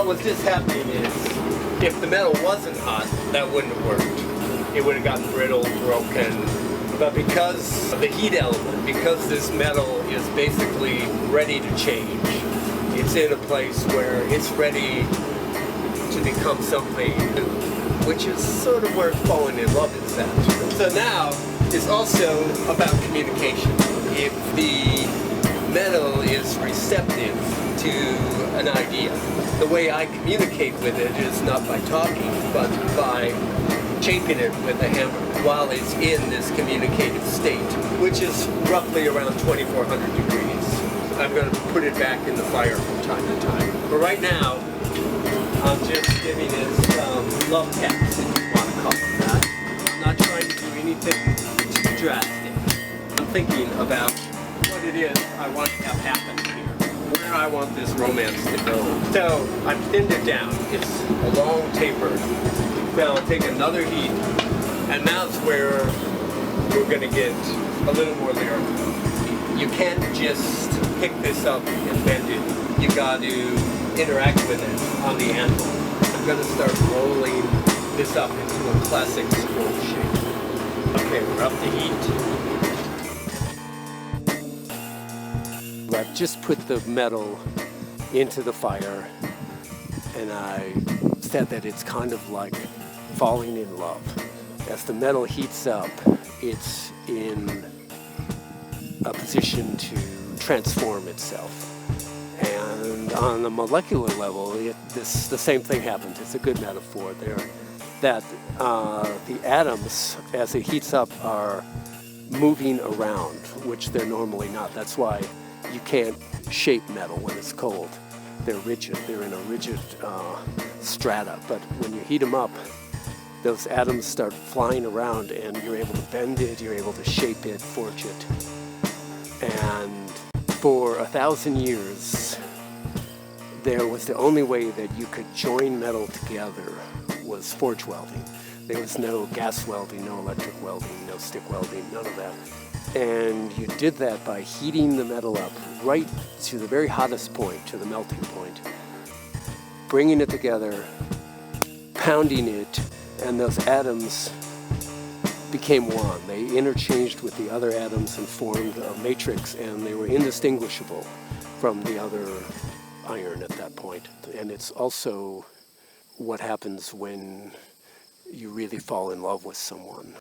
what's just happening is, if the metal wasn't hot, that wouldn't have worked. It would have gotten brittle, broken. But because of the heat element, because this metal is basically ready to change, it's in a place where it's ready to become something new, which is sort of where falling in love is at. So now, it's also about communication. If the metal is receptive to an idea, the way I communicate with it is not by talking, but by shaping it with a hammer while it's in this communicative state, which is roughly around 2400 degrees. I'm going to put it back in the fire from time to time. But right now, I'm just giving it some love taps, if you want to call it that. I'm not trying to do anything too drastic. I'm thinking about what it is I want to have happen here, where I want this romance to go. So I've thinned it down. It's a long taper. Now I'll take another heat, and that's where we're going to get a little more lyrical. You can't just pick this up and bend it. You got to interact with it on the anvil. I'm going to start rolling this up into a classic scroll shape. Okay, we're up to heat. I've just put the metal into the fire, and I said that it's kind of like falling in love. As the metal heats up, it's in a position to transform itself. And on the molecular level, the same thing happens. It's a good metaphor there, that the atoms, as it heats up, are moving around, which they're normally not. That's why you can't shape metal when it's cold. They're rigid. They're in a rigid strata. But when you heat them up, those atoms start flying around, and you're able to bend it, you're able to shape it, forge it. And for 1,000 years, there was the only way that you could join metal together was forge welding. There was no gas welding, no electric welding, no stick welding, none of that. And you did that by heating the metal up right to the very hottest point, to the melting point, bringing it together, pounding it, and those atoms became one. They interchanged with the other atoms and formed a matrix, and they were indistinguishable from the other iron at that point. And it's also what happens when you really fall in love with someone.